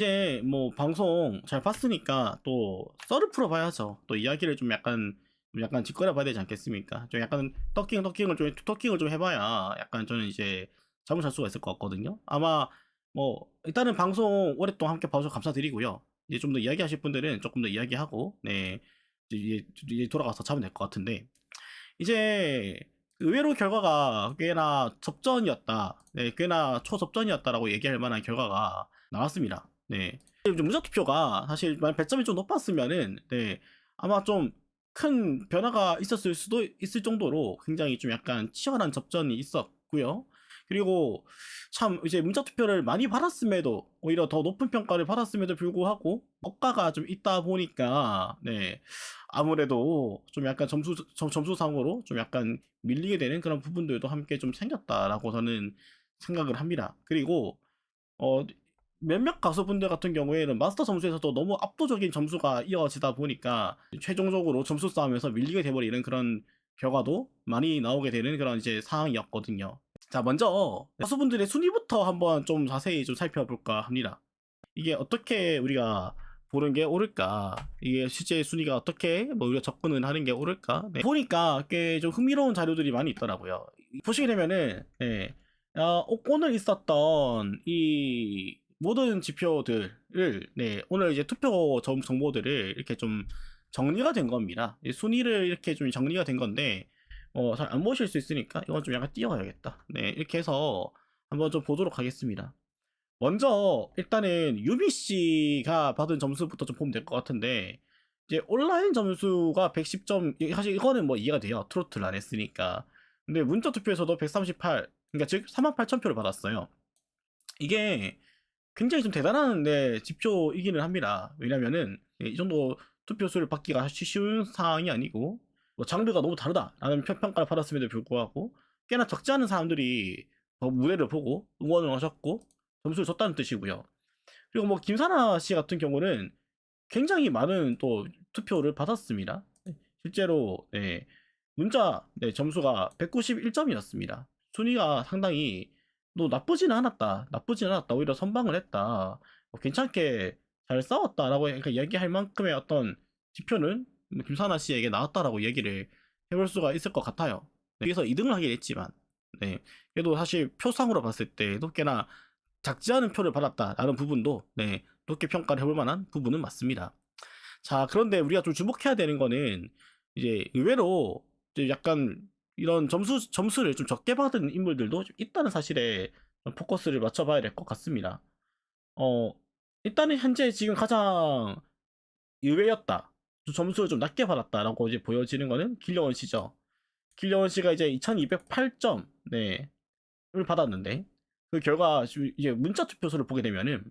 이제 뭐 방송 잘 봤으니까 또 썰을 풀어봐야죠. 또 이야기를 좀 약간 짓거려 봐야 되지 않겠습니까? 좀 약간 토킹을 좀 해봐야 약간 저는 이제 잠을 잘 수가 있을 것 같거든요. 아마 뭐 일단은 방송 오랫동안 함께 봐주셔서 감사드리고요. 이제 좀 더 이야기하실 분들은 조금 더 이야기하고 네 이제 돌아가서 자면 될 것 같은데 이제 의외로 결과가 꽤나 접전이었다. 네, 꽤나 초접전이었다라고 얘기할 만한 결과가 나왔습니다. 네. 무작 투표가 사실 만약 배점이 좀 높았으면은 네, 아마 좀 큰 변화가 있었을 수도 있을 정도로 굉장히 좀 약간 치열한 접전이 있었고요. 그리고 참 이제 문자 투표를 많이 받았음에도 오히려 더 높은 평가를 받았음에도 불구하고 억가가 좀 있다 보니까 네, 아무래도 좀 약간 점수상으로 좀 약간 밀리게 되는 그런 부분들도 함께 좀 생겼다라고 저는 생각을 합니다. 그리고 어 몇몇 가수분들 같은 경우에는 마스터 점수에서도 너무 압도적인 점수가 이어지다 보니까 최종적으로 점수 싸움에서 밀리게 돼버리는 그런 결과도 많이 나오게 되는 그런 이제 상황이었거든요. 자, 먼저 가수분들의 순위부터 한번 좀 자세히 좀 살펴볼까 합니다. 이게 어떻게 우리가 보는 게 옳을까? 이게 실제 순위가 어떻게 뭐 우리가 접근을 하는 게 옳을까? 네. 보니까 꽤 좀 흥미로운 자료들이 많이 있더라고요. 보시게 되면은 네. 오늘 있었던 이 모든 지표들을 네, 오늘 이제 투표 정보들을 이렇게 좀 정리가 된 겁니다. 이 순위를 이렇게 좀 정리가 된 건데 잘 안 보실 수 있으니까 이건 좀 약간 띄워야겠다. 네, 이렇게 해서 한번 좀 보도록 하겠습니다. 먼저 일단은 유비 씨가 받은 점수부터 좀 보면 될 것 같은데 이제 온라인 점수가 110점 사실 이거는 뭐 이해가 돼요. 트로트를 안 했으니까. 근데 문자 투표에서도 138 그러니까 즉 48,000표를 받았어요. 이게 굉장히 좀 대단한 지표이기는 합니다. 왜냐면은 이 정도 투표수를 받기가 쉬운 상황이 아니고 뭐 장르가 너무 다르다라는 평가를 받았음에도 불구하고 꽤나 적지 않은 사람들이 무대를 보고 응원을 하셨고 점수를 줬다는 뜻이고요. 그리고 뭐 김사나 씨 같은 경우는 굉장히 많은 또 투표를 받았습니다. 실제로 문자 점수가 191점이었습니다. 순위가 상당히 나쁘진 않았다. 오히려 선방을 했다. 괜찮게 잘 싸웠다라고 이야기할 만큼의 어떤 지표는 김사나 씨에게 나왔다라고 얘기를 해볼 수가 있을 것 같아요. 여기서 2등을 하긴 했지만, 그래도 사실 표상으로 봤을 때도 꽤나 작지 않은 표를 받았다라는 부분도 높게 평가를 해볼 만한 부분은 맞습니다. 자, 그런데 우리가 좀 주목해야 되는 거는 이제 의외로 이제 약간 이런 점수를 좀 적게 받은 인물들도 좀 있다는 사실에 좀 포커스를 맞춰봐야 될 것 같습니다. 어, 일단은 현재 지금 가장 의외였다. 점수를 좀 낮게 받았다라고 이제 보여지는 거는 길려원 씨죠. 길려원 씨가 이제 2208점, 을 받았는데, 그 결과 이제 문자 투표수를 보게 되면은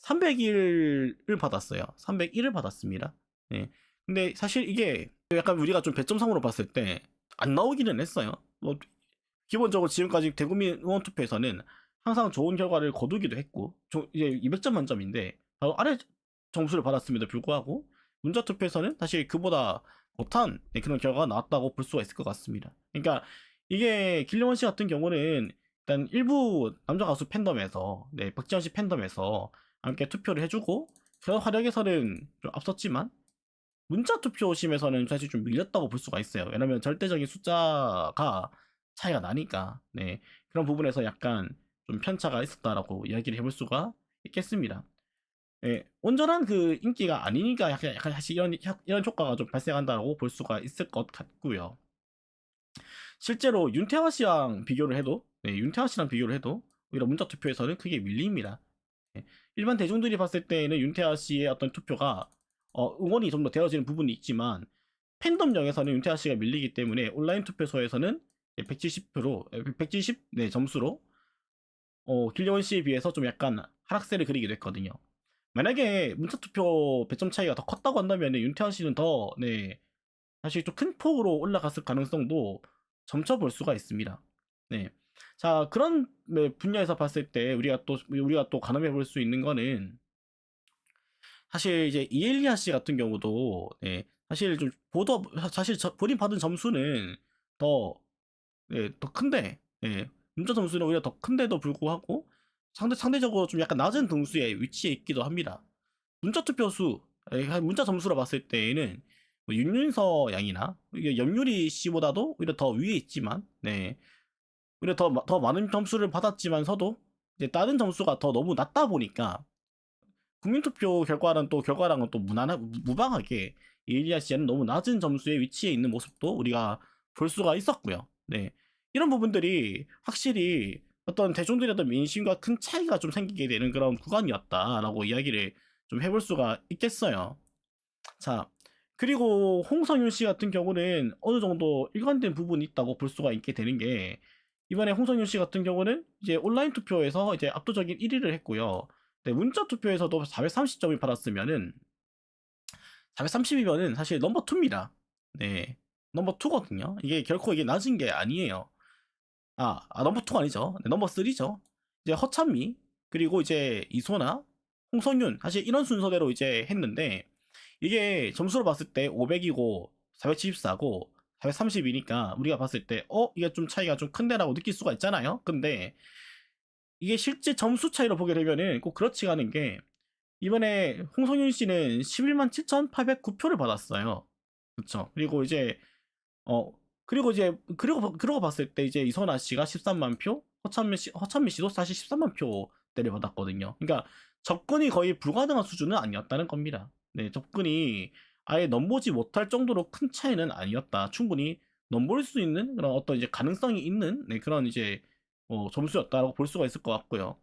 301을 받았어요. 301을 받았습니다. 네. 근데 사실 이게 약간 우리가 좀 배점상으로 봤을 때 안 나오기는 했어요. 뭐 기본적으로 지금까지 대국민 의원 투표에서는 항상 좋은 결과를 거두기도 했고 이제 200점 만점인데 바로 아래 점수를 받았음에도 불구하고 문자 투표에서는 사실 그보다 못한 그런 결과가 나왔다고 볼 수가 있을 것 같습니다. 그러니까 이게 길리원 씨 같은 경우는 일단 일부 남자 가수 팬덤에서 박지원 씨 팬덤에서 함께 투표를 해주고 그런 화력에서는 좀 앞섰지만 문자 투표심에서는 사실 좀 밀렸다고 볼 수가 있어요. 왜냐면 절대적인 숫자가 차이가 나니까 그런 부분에서 약간 좀 편차가 있었다라고 이야기를 해볼 수가 있겠습니다. 온전한 그 인기가 아니니까 약간 사실 이런 효과가 좀 발생한다고 볼 수가 있을 것 같고요. 실제로 윤태화 씨랑 비교를 해도 오히려 문자 투표에서는 크게 밀립니다. 일반 대중들이 봤을 때는 윤태아 씨의 어떤 투표가 응원이 좀 더 되어지는 부분이 있지만 팬덤령에서는 윤태아 씨가 밀리기 때문에 온라인 투표소에서는 170표로 170 점수로 길려원 씨에 비해서 좀 약간 하락세를 그리게 됐거든요. 만약에 문자 투표 배점 차이가 더 컸다고 한다면 윤태아 씨는 더 사실 좀 큰 폭으로 올라갔을 가능성도 점쳐 볼 수가 있습니다. 네. 자, 그런 분야에서 봤을 때 우리가 또 가늠해 볼 수 있는 거는 사실 이제 이엘리아 씨 같은 경우도 사실 좀 사실 본인 받은 점수는 더 더 큰데 문자 점수는 오히려 더 큰데도 불구하고 상대적으로 좀 약간 낮은 등수에 위치해 있기도 합니다. 문자 투표수, 문자 점수로 봤을 때에는 뭐 윤윤서 양이나 이게 염유리 씨보다도 오히려 더 위에 있지만, 네, 오히려 더 많은 점수를 받았지만서도 이제 다른 점수가 더 너무 낮다 보니까 국민투표 결과랑은 또 무방하게 이일리아 씨는 너무 낮은 점수에 위치해 있는 모습도 우리가 볼 수가 있었고요. 네, 이런 부분들이 확실히 어떤 대중들의 어떤 민심과 큰 차이가 좀 생기게 되는 그런 구간이었다라고 이야기를 좀 해볼 수가 있겠어요. 자, 그리고 홍성윤 씨 같은 경우는 어느 정도 일관된 부분이 있다고 볼 수가 있게 되는 게, 이번에 홍성윤 씨 같은 경우는 이제 온라인 투표에서 이제 압도적인 1위를 했고요. 네, 문자 투표에서도 430점을 받았으면은 430이면은 사실 넘버 2입니다. 네, 넘버 2거든요. 이게 결코 낮은 게 아니에요. 넘버 2가 아니죠. 네, 넘버 3죠. 이제 허찬미, 그리고 이제 이소나, 홍성윤, 사실 이런 순서대로 이제 했는데, 이게 점수로 봤을 때 500이고 474고 430이니까 우리가 봤을 때 이게 좀 차이가 좀 큰데라고 느낄 수가 있잖아요. 근데 이게 실제 점수 차이로 보게 되면은 꼭 그렇지가 않은 게, 이번에 홍성윤 씨는 11만 7,809표를 받았어요. 그쵸. 어 그리고 봤을 때 이제 이선아 씨가 13만 표, 허찬미 씨도 사실 13만 표대를 받았거든요. 그러니까 접근이 거의 불가능한 수준은 아니었다는 겁니다. 네, 접근이 아예 넘보지 못할 정도로 큰 차이는 아니었다. 충분히 넘볼 수 있는 그런 어떤 이제 가능성이 있는, 네, 그런 이제 점수였다라고 볼 수가 있을 것 같고요.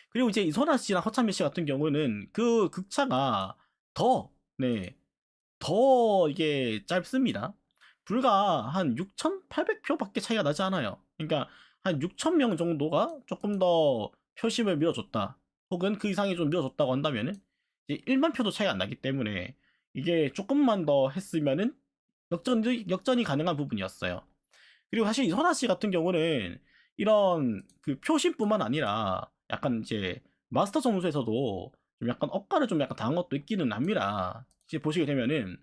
그리고 이제 이선아 씨랑 허찬미 씨 같은 경우는 그 극차가 더, 네, 더 이게 짧습니다. 불과 한 6,800표밖에 차이가 나지 않아요. 그러니까 한 6,000명 정도가 조금 더 표심을 밀어줬다, 혹은 그 이상이 좀 밀어줬다고 한다면은 이제 1만 표도 차이가 안 나기 때문에 이게 조금만 더 했으면은 역전이 가능한 부분이었어요. 그리고 사실 이선아 씨 같은 경우는 이런 그 표심뿐만 아니라 약간 이제 마스터 점수에서도 좀 약간 억가를 좀 약간 당한 것도 있기는 합니다. 이제 보시게 되면은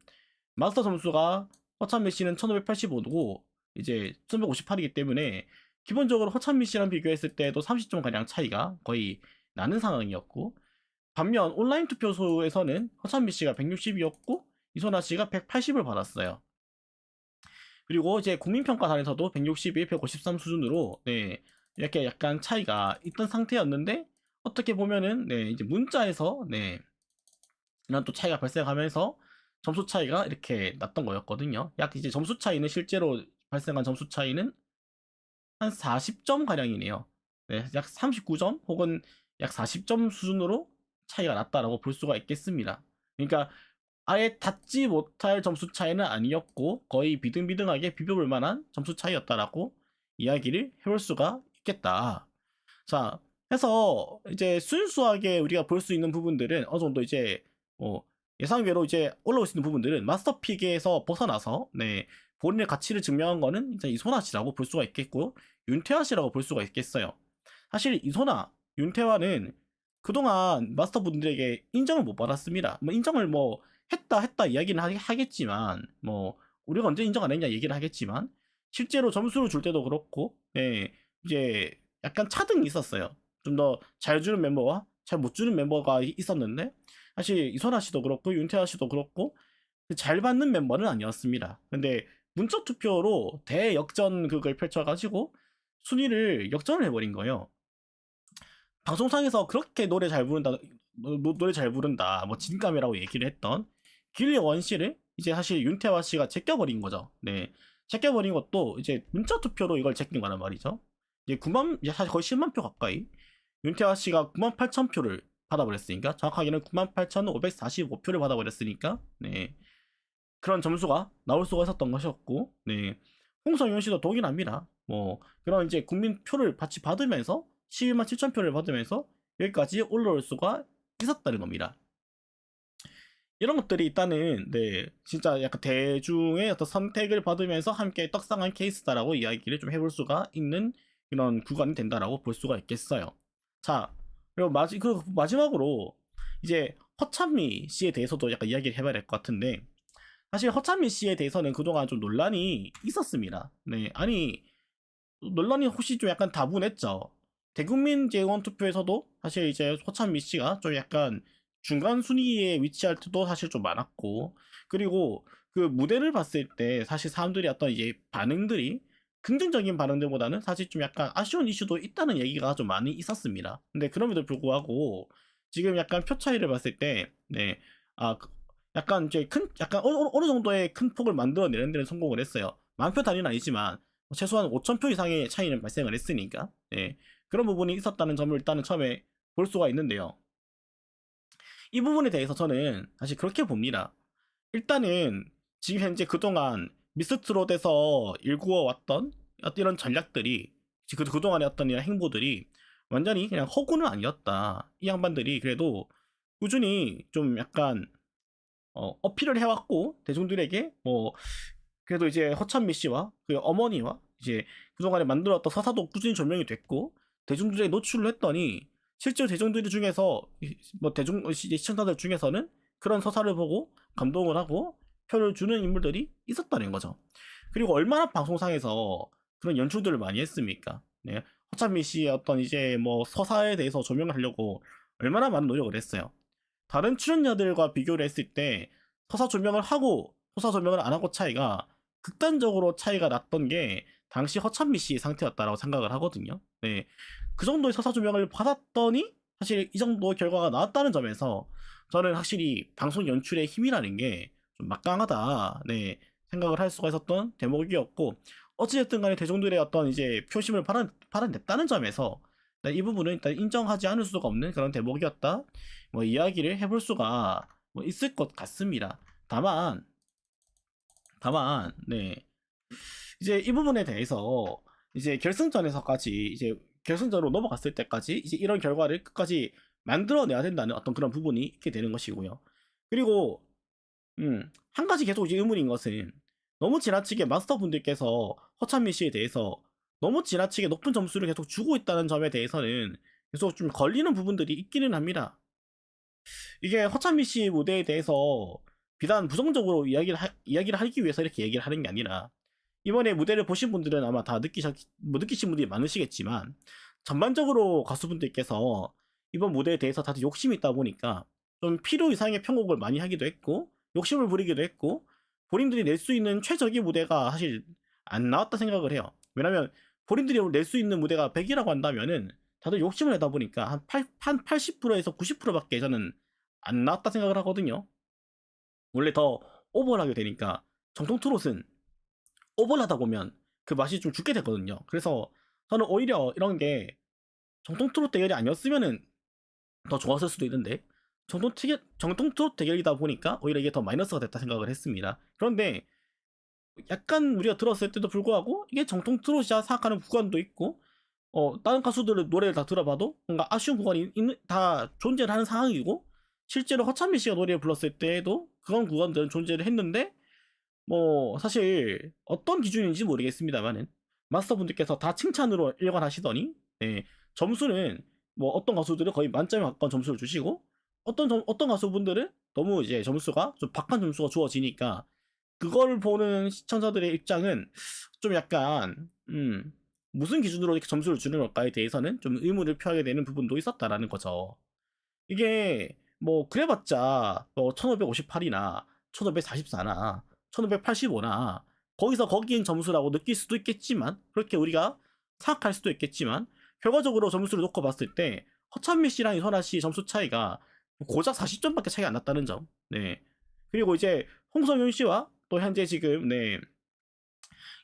마스터 점수가 허찬미 씨는 1585고 이제 1158이기 때문에 기본적으로 허찬미 씨랑 비교했을 때도 30점 가량 차이가 거의 나는 상황이었고, 반면 온라인 투표소에서는 허찬미 씨가 160이었고 이소나 씨가 180을 받았어요. 그리고 이제 국민평가단에서도 161, 153 수준으로, 네, 이렇게 약간 차이가 있던 상태였는데, 어떻게 보면은, 네, 이제 문자에서, 네, 이런 또 차이가 발생하면서 점수 차이가 이렇게 났던 거였거든요. 약 이제 점수 차이는 실제로 발생한 점수 차이는 한 40점 가량이네요. 네, 약 39점 혹은 약 40점 수준으로 차이가 났다라고 볼 수가 있겠습니다. 그러니까 아예 닿지 못할 점수 차이는 아니었고 거의 비등비등하게 비벼볼 만한 점수 차이였다라고 이야기를 해볼 수가 있겠다. 자, 해서 이제 순수하게 우리가 볼 수 있는 부분들은 어느 정도 이제 예상외로 이제 올라올 수 있는 부분들은 마스터픽에서 벗어나서, 네, 본인의 가치를 증명한 거는 이제 이소나 씨라고 볼 수가 있겠고 윤태화 씨라고 볼 수가 있겠어요. 사실 이소나, 윤태화는 그동안 마스터분들에게 인정을 못 받았습니다. 뭐 인정을 뭐 했다 이야기는 하겠지만, 뭐 우리가 언제 인정 안 했냐 얘기를 하겠지만, 실제로 점수를 줄 때도 그렇고, 네, 이제 약간 차등이 있었어요. 좀 더 잘 주는 멤버와 잘 못 주는 멤버가 있었는데, 사실 이선아 씨도 그렇고 윤태아 씨도 그렇고 잘 받는 멤버는 아니었습니다. 근데 문자 투표로 대역전 그걸 펼쳐가지고 순위를 역전을 해버린 거예요. 방송상에서 그렇게 노래 잘 부른다, 뭐 진감이라고 얘기를 했던 길리 원 씨를 이제 사실 윤태화 씨가 제껴버린 거죠. 네, 제껴버린 것도 이제 문자 투표로 이걸 제낀 거란 말이죠. 이제 사실 거의 10만 표 가까이, 윤태화 씨가 9만 8천 표를 받아버렸으니까, 정확하게는 9만 8,545표를 받아버렸으니까, 네, 그런 점수가 나올 수가 있었던 것이었고, 네, 홍성윤 씨도 동일합니다. 뭐 그런 이제 국민 표를 같이 받으면서 11만 7천 표를 받으면서 여기까지 올라올 수가 있었다는 겁니다. 이런 것들이 일단은, 네, 진짜 약간 대중의 어떤 선택을 받으면서 함께 떡상한 케이스다라고 이야기를 좀 해볼 수가 있는 이런 구간이 된다라고 볼 수가 있겠어요. 자, 그리고 마지막으로 이제 허찬미 씨에 대해서도 약간 이야기를 해봐야 될 것 같은데, 사실 허찬미 씨에 대해서는 그동안 좀 논란이 있었습니다. 네, 아니, 논란이 혹시 좀 약간 다분했죠. 대국민 재원 투표에서도 사실 이제 허찬미 씨가 좀 약간 중간 순위에 위치할 때도 사실 좀 많았고, 그리고 그 무대를 봤을 때 사실 사람들이 어떤 이제 반응들이 긍정적인 반응들보다는 사실 좀 약간 아쉬운 이슈도 있다는 얘기가 좀 많이 있었습니다. 근데 그럼에도 불구하고 지금 약간 표 차이를 봤을 때, 네, 약간 이제 약간 어느 정도의 큰 폭을 만들어내는 데는 성공을 했어요. 만 표 단위는 아니지만 최소한 5,000표 이상의 차이는 발생을 했으니까, 네, 그런 부분이 있었다는 점을 일단은 처음에 볼 수가 있는데요. 이 부분에 대해서 저는 사실 그렇게 봅니다. 일단은 지금 현재 그동안 미스트롯에서 일구어 왔던 어떤 이런 전략들이, 그동안의 어떤 이런 행보들이 완전히 그냥 허구는 아니었다. 이 양반들이 그래도 꾸준히 좀 약간 어필을 해왔고, 대중들에게 뭐 그래도 이제 허찬미 씨와 그 어머니와 이제 그동안에 만들었던 서사도 꾸준히 조명이 됐고, 대중들에게 노출을 했더니 실제로 대중들 중에서 뭐 시청자들 중에서는 그런 서사를 보고 감동을 하고 표를 주는 인물들이 있었다는 거죠. 그리고 얼마나 방송상에서 그런 연출들을 많이 했습니까? 네. 허찬미 씨의 어떤 이제 뭐 서사에 대해서 조명을 하려고 얼마나 많은 노력을 했어요. 다른 출연자들과 비교를 했을 때 서사 조명을 하고 서사 조명을 안 하고 차이가 극단적으로 차이가 났던 게 당시 허찬미 씨 상태였다라고 생각을 하거든요. 네. 그 정도의 서사 조명을 받았더니 사실 이 정도 결과가 나왔다는 점에서 저는 확실히 방송 연출의 힘이라는 게 좀 막강하다, 네, 생각을 할 수가 있었던 대목이었고, 어찌됐든 간에 대중들의 어떤 이제 표심을 받아냈다는 점에서 이 부분은 일단 인정하지 않을 수가 없는 그런 대목이었다, 뭐 이야기를 해볼 수가 뭐 있을 것 같습니다. 다만, 네, 이제 이 부분에 대해서 이제 결승전에서까지 이제 결승전으로 넘어갔을 때까지 이제 이런 결과를 끝까지 만들어내야 된다는 어떤 그런 부분이 있게 되는 것이고요. 그리고 한 가지 계속 이제 의문인 것은 너무 지나치게 마스터분들께서 허찬미 씨에 대해서 너무 지나치게 높은 점수를 계속 주고 있다는 점에 대해서는 계속 좀 걸리는 부분들이 있기는 합니다. 이게 허찬미 씨 무대에 대해서 비단 부정적으로 이야기를 하기 위해서 이렇게 얘기를 하는 게 아니라, 이번에 무대를 보신 분들은 아마 다 느끼신 분들이 많으시겠지만, 전반적으로 가수분들께서 이번 무대에 대해서 다들 욕심이 있다 보니까 좀 필요 이상의 편곡을 많이 하기도 했고, 욕심을 부리기도 했고, 본인들이 낼 수 있는 최적의 무대가 사실 안 나왔다 생각을 해요. 왜냐면 본인들이 낼 수 있는 무대가 100이라고 한다면은 다들 욕심을 내다 보니까 한 80%에서 90%밖에 저는 안 나왔다 생각을 하거든요. 원래 더 오버를 하게 되니까, 정통 트롯은 오버를 하다 보면 그 맛이 좀 죽게 되거든요. 그래서 저는 오히려 이런 게 정통 트롯 대결이 아니었으면은 더 좋았을 수도 있는데, 정통 트롯 대결이다 보니까 오히려 이게 더 마이너스가 됐다 생각을 했습니다. 그런데 약간 우리가 들었을 때도 불구하고 이게 정통 트롯이야 생각하는 구간도 있고, 다른 가수들의 노래를 다 들어봐도 뭔가 아쉬운 구간이 다 존재를 하는 상황이고, 실제로 허찬미 씨가 노래를 불렀을 때에도 그런 구간들은 존재를 했는데, 뭐 사실 어떤 기준인지 모르겠습니다만은 마스터분들께서 다 칭찬으로 일관하시더니, 네, 점수는 뭐 어떤 가수들은 거의 만점에 가까운 점수를 주시고, 어떤 가수분들은 너무 이제 점수가 좀 박한 점수가 주어지니까 그걸 보는 시청자들의 입장은 좀 약간 무슨 기준으로 이렇게 점수를 주는 걸까에 대해서는 좀 의문을 표하게 되는 부분도 있었다라는 거죠. 이게 뭐 그래봤자 뭐 1558이나 1544나 1585나 거기서 거기인 점수라고 느낄 수도 있겠지만, 그렇게 우리가 생각할 수도 있겠지만, 결과적으로 점수를 놓고 봤을 때 허찬미 씨랑 이선아 씨 점수 차이가 고작 40점밖에 차이가 안 났다는 점. 네. 그리고 이제 홍성윤 씨와 또 현재 지금, 네,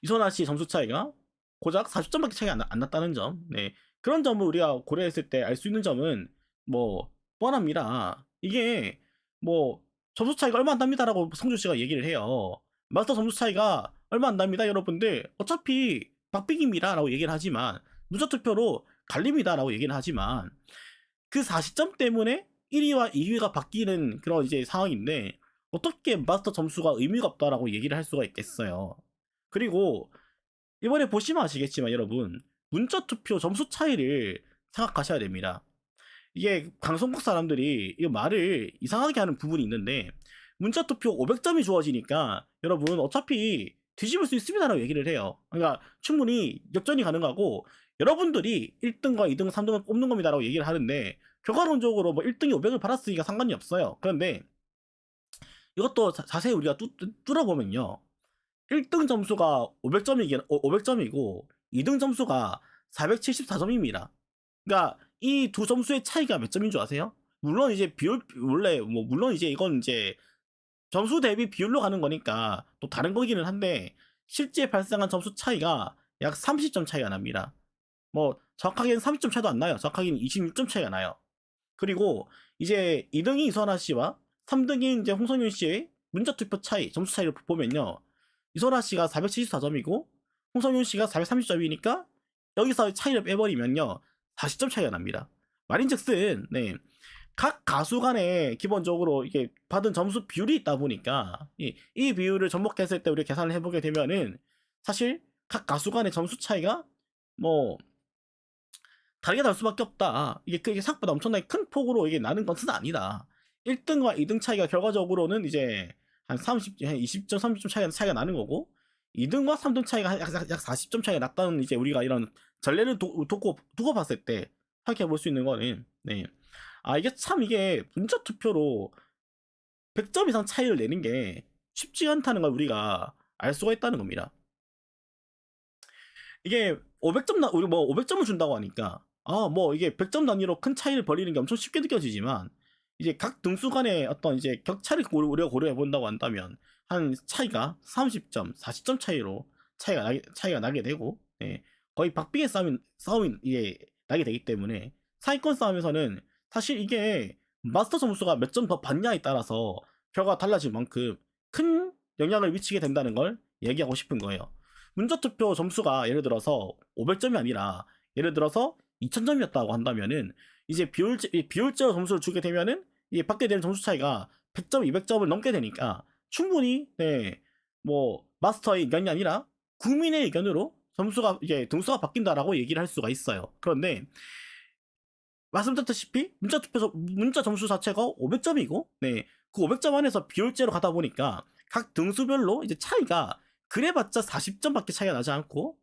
이선아 씨 점수 차이가 고작 40점밖에 차이가 안 났다는 점. 네. 그런 점을 우리가 고려했을 때 알 수 있는 점은 뭐 뻔합니다. 이게 뭐 점수 차이가 얼마 안 납니다라고 성준 씨가 얘기를 해요. 마스터 점수 차이가 얼마 안 납니다, 여러분들. 어차피 박빙입니다라고 얘기를 하지만, 누적 투표로 갈립니다라고 얘기를 하지만, 그 40점 때문에 1위와 2위가 바뀌는 그런 이제 상황인데 어떻게 마스터 점수가 의미가 없다라고 얘기를 할 수가 있겠어요. 그리고 이번에 보시면 아시겠지만 여러분, 문자 투표 점수 차이를 생각하셔야 됩니다. 이게 방송국 사람들이 이 말을 이상하게 하는 부분이 있는데, 문자 투표 500점이 주어지니까 여러분 어차피 뒤집을 수 있습니다라고 얘기를 해요. 그러니까 충분히 역전이 가능하고 여러분들이 1등과 2등, 3등을 뽑는 겁니다라고 얘기를 하는데 결과론적으로 뭐 1등이 500을 받았으니까 상관이 없어요. 그런데 이것도 자세히 우리가 뚫어보면요. 1등 점수가 500점이고 2등 점수가 474점입니다. 그러니까 이 두 점수의 차이가 몇 점인 줄 아세요? 물론 이제 물론 이제 이건 이제 점수 대비 비율로 가는 거니까 또 다른 거기는 한데 실제 발생한 점수 차이가 약 30점 차이가 납니다. 뭐 정확하게는 30점 차이도 안 나요. 정확하게는 26점 차이가 나요. 그리고 이제 2등이 이선아 씨와 3등인 이제 홍성윤 씨의 문자 투표 차이, 점수 차이를 보면요. 이선아 씨가 474점이고 홍성윤 씨가 430점이니까 여기서 차이를 빼버리면요. 40점 차이가 납니다. 말인즉슨 네. 각 가수 간에 기본적으로 이게 받은 점수 비율이 있다 보니까 이 비율을 접목했을 때 우리가 계산을 해보게 되면은 사실 각 가수 간의 점수 차이가 뭐 다르게 날 수밖에 없다. 이게 생각보다 엄청나게 큰 폭으로 이게 나는 것은 아니다. 1등과 2등 차이가 결과적으로는 이제 한 20점, 30점 차이가 나는 거고 2등과 3등 차이가 약 40점 차이가 났다는 이제 우리가 이런 전례를 두고 봤을 때 생각해 볼 수 있는 거는 네. 이게 참 이게 문자 투표로 100점 이상 차이를 내는 게 쉽지 않다는 걸 우리가 알 수가 있다는 겁니다. 이게 500점 우리 뭐 500점을 준다고 하니까 뭐 이게 100점 단위로 큰 차이를 벌리는 게 엄청 쉽게 느껴지지만 이제 각 등수 간의 어떤 이제 격차를 우리가 고려해 본다고 한다면 한 차이가 30점, 40점 차이로 차이가 나게 되고 거의 박빙의 싸움이 이게 나게 되기 때문에 상위권 싸움에서는 사실 이게 마스터 점수가 몇 점 더 받냐에 따라서 결과가 달라질 만큼 큰 영향을 미치게 된다는 걸 얘기하고 싶은 거예요. 문자투표 점수가 예를 들어서 500점이 아니라 예를 들어서 2000점이었다고 한다면은 이제 비율제로 점수를 주게 되면은 이게 받게 되는 점수 차이가 100점, 200점을 넘게 되니까 충분히 뭐 마스터의 의견이 아니라 국민의 의견으로 점수가 이제 등수가 바뀐다라고 얘기를 할 수가 있어요. 그런데 말씀드렸다시피 문자 점수 자체가 500점이고 그 500점 안에서 비율제로 가다 보니까 각 등수별로 이제 차이가 그래봤자 40점밖에 차이가 나지 않고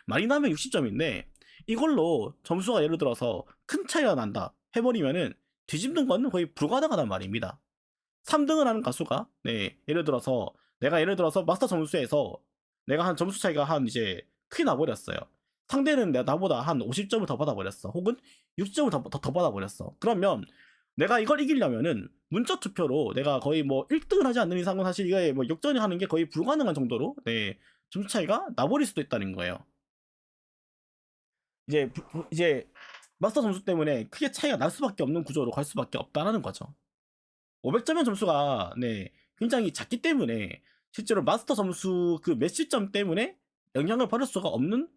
많이 나면 60점인데 이걸로 점수가 예를 들어서 큰 차이가 난다 해버리면은 뒤집는 건 거의 불가능하단 말입니다. 3등을 하는 가수가 예를 들어서 마스터 점수에서 내가 한 점수 차이가 한 이제 크게 나버렸어요. 상대는 나보다 한 50점을 더 받아버렸어. 혹은 60점을 더 받아버렸어. 그러면 내가 이걸 이기려면은 문자 투표로 내가 거의 뭐 1등을 하지 않는 이상은 사실 이게 뭐 역전이 하는 게 거의 불가능한 정도로 점수 차이가 나버릴 수도 있다는 거예요. 이제 마스터 점수 때문에 크게 차이가 날 수밖에 없는 구조로 갈 수밖에 없다라는 거죠. 500점의 점수가 굉장히 작기 때문에 실제로 마스터 점수 그 몇십 점 때문에 영향을 받을 수가 없는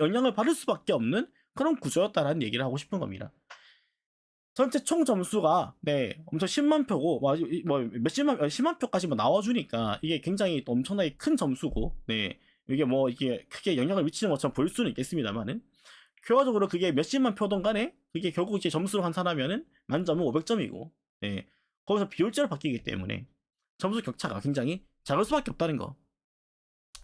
영향을 받을 수밖에 없는 그런 구조였다라는 얘기를 하고 싶은 겁니다. 전체 총 점수가 엄청 10만 표고 뭐 몇십만 10만 표까지 뭐 나와주니까 이게 굉장히 엄청나게 큰 점수고 이게 뭐 이게 크게 영향을 미치는 것처럼 보일 수는 있겠습니다만은 결과적으로 그게 몇십만 표든 간에 그게 결국 이제 점수로 환산하면은 만점은 500점이고 거기서 비율제로 바뀌기 때문에 점수 격차가 굉장히 작을 수밖에 없다는 거.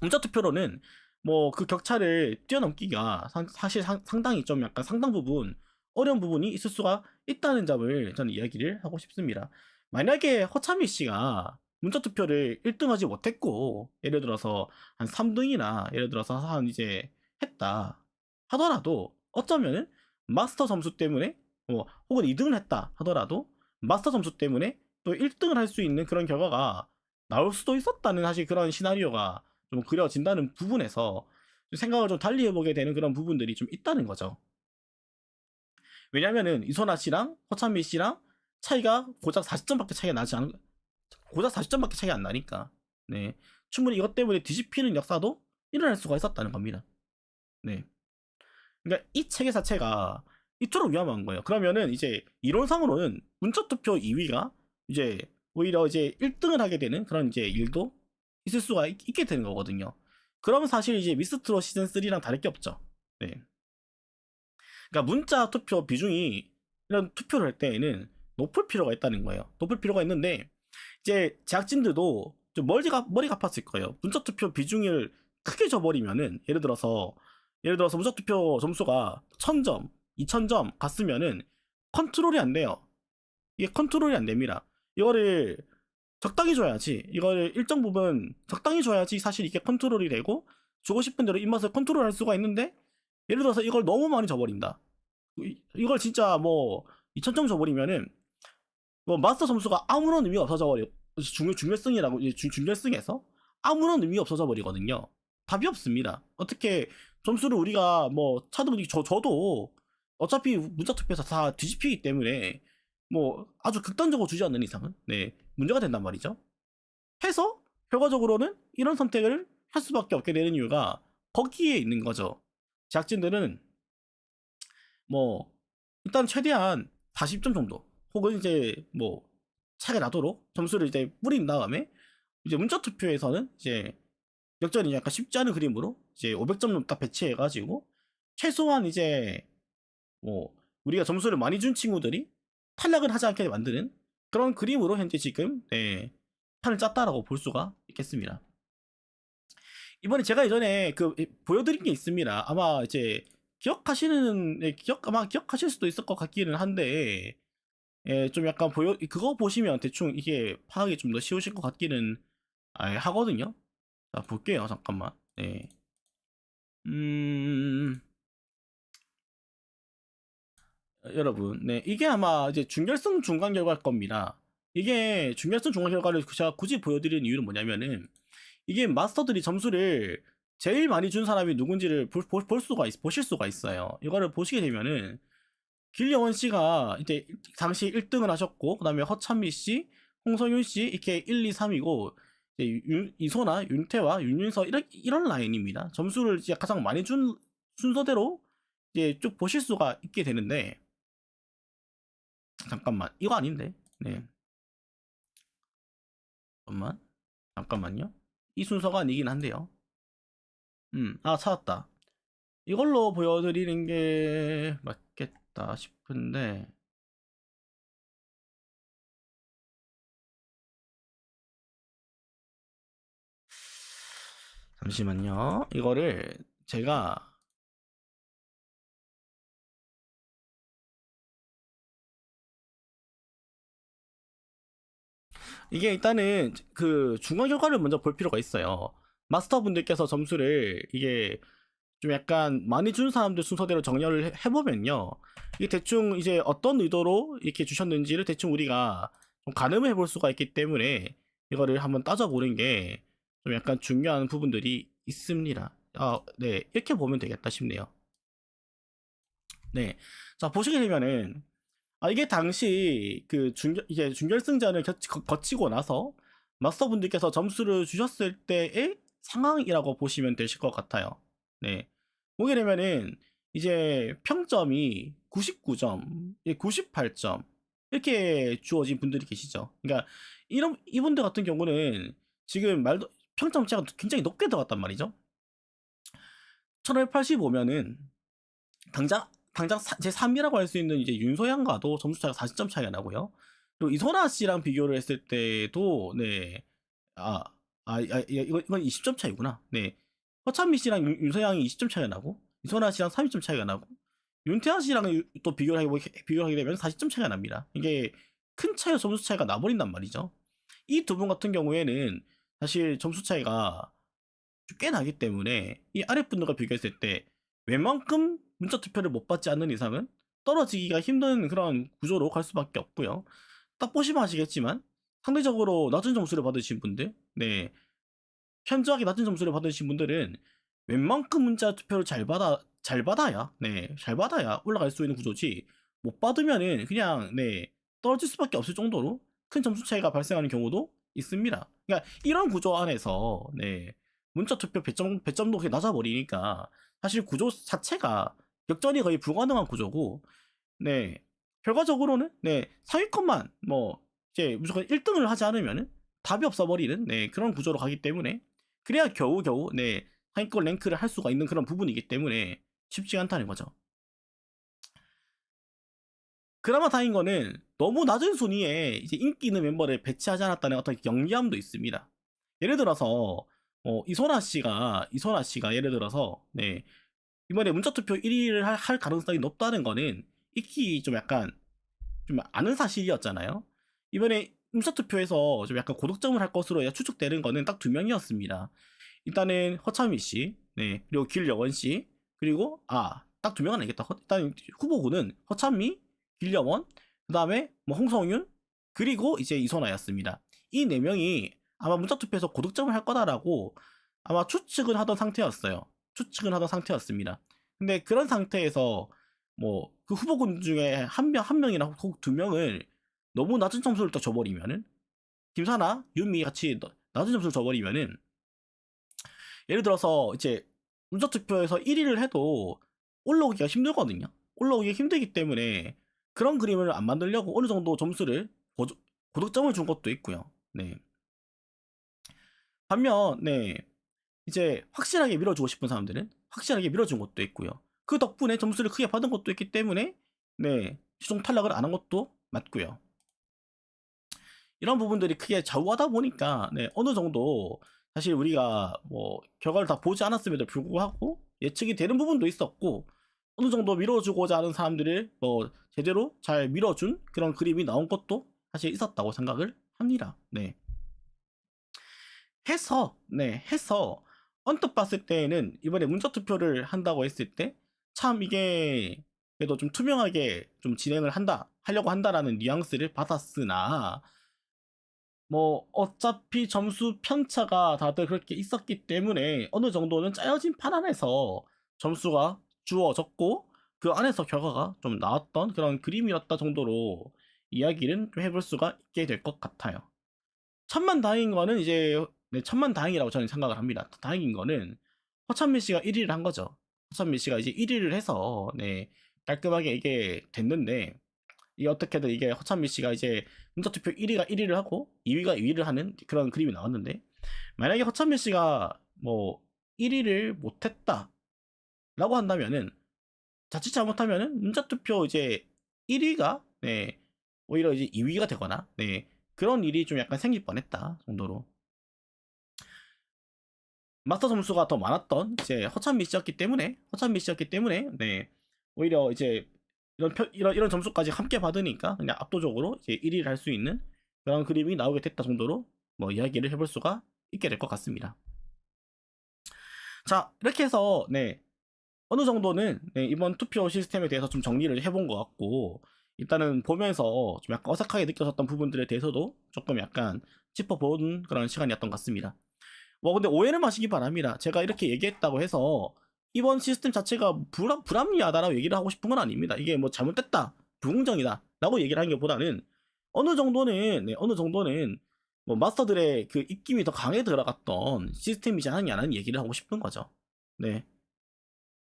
문자 투표로는 뭐 그 격차를 뛰어넘기가 사실 상당히 좀 약간 상당 부분 어려운 부분이 있을 수가 있다는 점을 저는 이야기를 하고 싶습니다. 만약에 허참미 씨가 문자 투표를 1등 하지 못했고 예를 들어서 한 3등이나 예를 들어서 한 이제 했다 하더라도 어쩌면은 마스터 점수 때문에 혹은 2등을 했다 하더라도 마스터 점수 때문에 또 1등을 할 수 있는 그런 결과가 나올 수도 있었다는 사실 그런 시나리오가 좀 그려진다는 부분에서 생각을 좀 달리 해보게 되는 그런 부분들이 좀 있다는 거죠. 왜냐면은 이선아 씨랑 허찬미 씨랑 차이가 고작 40점밖에 차이가 나지 않은 고작 40점밖에 차이가 안 나니까 충분히 이것 때문에 뒤집히는 역사도 일어날 수가 있었다는 겁니다. 그러니까 이 체계 자체가 이토록 위험한 거예요. 그러면은 이제 이론상으로는 문자투표 2위가 이제 오히려 이제 1등을 하게 되는 그런 이제 일도 있을 수가 있게 되는 거거든요. 그러면 사실 이제 미스트롯 시즌 3랑 다를 게 없죠. 그러니까 문자 투표 비중이 이런 투표를 할 때에는 높을 필요가 있다는 거예요. 높을 필요가 있는데 이제 제작진들도 좀 머리가 아팠을 거예요. 문자 투표 비중을 크게 줘버리면은 예를 들어서 예를 들어서 무작투표 점수가 1000점, 2000점 갔으면은 컨트롤이 안 돼요. 이게 컨트롤이 안 됩니다. 이거를 적당히 줘야지. 이거를 일정 부분 적당히 줘야지 사실 이게 컨트롤이 되고 주고 싶은 대로 입맛을 컨트롤할 수가 있는데, 예를 들어서 이걸 너무 많이 줘버린다. 이걸 진짜 뭐 2000점 줘버리면은 뭐 마스터 점수가 아무런 의미가 없어져 버려. 중결승이라고 중결승에서 아무런 의미가 없어져 버리거든요. 답이 없습니다. 어떻게 점수를 우리가 뭐 차등이 저도 어차피 문자 투표에서 다 뒤집히기 때문에 뭐 아주 극단적으로 주지 않는 이상은 네 문제가 된단 말이죠. 해서 결과적으로는 이런 선택을 할 수밖에 없게 되는 이유가 거기에 있는 거죠. 제작진들은 뭐 일단 최대한 40점 정도 혹은 이제 뭐 차이가 나도록 점수를 이제 뿌린 다음에 이제 문자 투표에서는 이제 역전이 약간 쉽지 않은 그림으로 이제 500점 딱 배치해가지고 최소한 이제 뭐 우리가 점수를 많이 준 친구들이 탈락을 하지 않게 만드는 그런 그림으로 현재 지금 네, 판을 짰다라고 볼 수가 있겠습니다. 이번에 제가 예전에 그 보여드린 게 있습니다. 아마 이제 기억하시는 아마 기억하실 수도 있을 것 같기는 한데 좀 약간 그거 보시면 대충 이게 파악이 좀 더 쉬우실 것 같기는 하거든요. 자 볼게요. 잠깐만. 네. 여러분, 네 이게 아마 이제 중결승 중간 결과일 겁니다. 이게 중결승 중간 결과를 제가 굳이 보여드리는 이유는 뭐냐면은 이게 마스터들이 점수를 제일 많이 준 사람이 누군지를 보실 수가 있어요. 이거를 보시게 되면은 길려원 씨가 이제 당시 1등을 하셨고, 그 다음에 허찬미 씨, 홍성윤 씨 이렇게 1, 2, 3이고 이소나 윤태와 윤윤서 이런 라인입니다. 점수를 이제 가장 많이 준 순서대로 이제 쭉 보실 수가 있게 되는데, 잠깐만 이거 아닌데, 네 잠깐만요. 이 순서가 아니긴 한데요. 찾았다. 이걸로 보여드리는 게 맞겠다 싶은데, 잠시만요. 이거를 제가 이게 일단은 그 중간 결과를 먼저 볼 필요가 있어요. 마스터 분들께서 점수를 이게 좀 약간 많이 준 사람들 순서대로 정렬을 해보면요. 이게 대충 이제 어떤 의도로 이렇게 주셨는지를 대충 우리가 좀 가늠을 해볼 수가 있기 때문에 이거를 한번 따져보는 게 좀 약간 중요한 부분들이 있습니다. 네. 이렇게 보면 되겠다 싶네요. 네. 자, 보시게 되면은, 이게 당시 그 이제 준결승전을 거치고 나서 마스터분들께서 점수를 주셨을 때의 상황이라고 보시면 되실 것 같아요. 네. 보게 되면은 이제 평점이 99점, 98점 이렇게 주어진 분들이 계시죠. 그러니까 이분들 같은 경우는 지금 말도 평점 차가 굉장히 높게 들어갔단 말이죠. 1585면은 당장 제 3이라고 할 수 있는 이제 윤소양과도 점수 차가 40점 차이가 나고요. 그리고 이소나 씨랑 비교를 했을 때도 네. 이건 20점 차이구나. 네. 허찬미 씨랑 윤소양이 20점 차이가 나고 이소나 씨랑 30점 차이가 나고 윤태환 씨랑 또 비교를 하게 되면 40점 차이가 납니다. 이게 큰 차이로 점수 차이가 나버린단 말이죠. 이 두 분 같은 경우에는 사실 점수 차이가 꽤 나기 때문에 이 아랫분들과 비교했을 때 웬만큼 문자 투표를 못 받지 않는 이상은 떨어지기가 힘든 그런 구조로 갈 수밖에 없고요. 딱 보시면 아시겠지만 상대적으로 낮은 점수를 받으신 분들, 네, 현저하게 낮은 점수를 받으신 분들은 웬만큼 문자 투표를 잘 받아야 올라갈 수 있는 구조지, 못 받으면은 그냥 네 떨어질 수밖에 없을 정도로 큰 점수 차이가 발생하는 경우도 있습니다. 그러니까 이런 구조 안에서 네 문자 투표 배점도 그렇게 낮아버리니까 사실 구조 자체가 역전이 거의 불가능한 구조고, 네 결과적으로는 네 상위권만 뭐 이제 무조건 1등을 하지 않으면은 답이 없어버리는 네 그런 구조로 가기 때문에, 그래야 겨우겨우 네 상위권 랭크를 할 수가 있는 그런 부분이기 때문에 쉽지 않다는 거죠. 그나마 다행인 거는 너무 낮은 순위에 이제 인기 있는 멤버를 배치하지 않았다는 어떤 영리함도 있습니다. 예를 들어서 이소나 씨가 예를 들어서 네 이번에 문자투표 1위를 할 가능성이 높다는 거는 익히 좀 약간 좀 아는 사실이었잖아요. 이번에 문자투표에서 좀 약간 고득점을 할 것으로 추측되는 거는 딱 두 명이었습니다. 일단은 허창민 씨, 네, 그리고 길여원 씨, 그리고 딱 두 명은 아니겠다. 일단 후보군은 허창미, 길여원, 그 다음에 뭐 홍성윤, 그리고 이제 이선아였습니다. 이 네 명이 아마 문자투표에서 고득점을 할 거다라고 아마 추측은 하던 상태였어요. 추측은 하던 상태였습니다. 근데 그런 상태에서 뭐 그 후보군 중에 한 명이나 혹 두 명을 너무 낮은 점수를 딱 줘버리면은 김사나 윤미 같이 낮은 점수를 줘버리면은 예를 들어서 이제 문자투표에서 1위를 해도 올라오기가 힘들거든요. 올라오기가 힘들기 때문에 그런 그림을 안 만들려고 어느 정도 점수를 고득점을 준 것도 있고요. 네. 반면 네 이제 확실하게 밀어주고 싶은 사람들은 확실하게 밀어준 것도 있고요. 그 덕분에 점수를 크게 받은 것도 있기 때문에 네 최종 탈락을 안 한 것도 맞고요. 이런 부분들이 크게 좌우하다 보니까 네 어느 정도 사실 우리가 뭐 결과를 다 보지 않았음에도 불구하고 예측이 되는 부분도 있었고 어느 정도 밀어주고자 하는 사람들을 뭐 제대로 잘 밀어준 그런 그림이 나온 것도 사실 있었다고 생각을 합니다. 네. 해서 언뜻 봤을 때에는 이번에 문자투표를 한다고 했을 때 참 이게 그래도 좀 투명하게 좀 진행을 하려고 한다라는 뉘앙스를 받았으나 뭐 어차피 점수 편차가 다들 그렇게 있었기 때문에 어느 정도는 짜여진 판 안에서 점수가 주어졌고 그 안에서 결과가 좀 나왔던 그런 그림이었다 정도로 이야기를 좀 해볼 수가 있게 될 것 같아요. 천만다행인 거는 이제 네, 천만다행이라고 저는 생각을 합니다. 다행인 거는 허찬민 씨가 1위를 한 거죠. 허찬민 씨가 이제 1위를 해서 네, 깔끔하게 이게 됐는데 이 어떻게든 이게 허찬민 씨가 이제 문자투표 1위가 1위를 하고 2위가 2위를 하는 그런 그림이 나왔는데 만약에 허찬민 씨가 뭐 1위를 못했다 라고 한다면은 자칫 잘못하면은 문자투표 이제 1위가 네 오히려 이제 2위가 되거나 네 그런 일이 좀 약간 생길 뻔했다 정도로 마스터 점수가 더 많았던 이제 허찬미 씨였기 때문에 네 오히려 이제 이런 점수까지 함께 받으니까 그냥 압도적으로 이제 1위를 할 수 있는 그런 그림이 나오게 됐다 정도로 뭐 이야기를 해볼 수가 있게 될 것 같습니다. 자 이렇게 해서 네 어느 정도는 네, 이번 투표 시스템에 대해서 좀 정리를 해본 것 같고 일단은 보면서 좀 약간 어색하게 느껴졌던 부분들에 대해서도 조금 약간 짚어본 그런 시간이었던 것 같습니다. 뭐 근데 오해는 마시기 바랍니다. 제가 이렇게 얘기했다고 해서 이번 시스템 자체가 불합리하다라고 얘기를 하고 싶은 건 아닙니다. 이게 뭐 잘못됐다, 불공정이다 라고 얘기를 하는 것보다는 어느 정도는 뭐 마스터들의 그 입김이 더 강해 들어갔던 시스템이지 않느냐는 얘기를 하고 싶은 거죠. 네.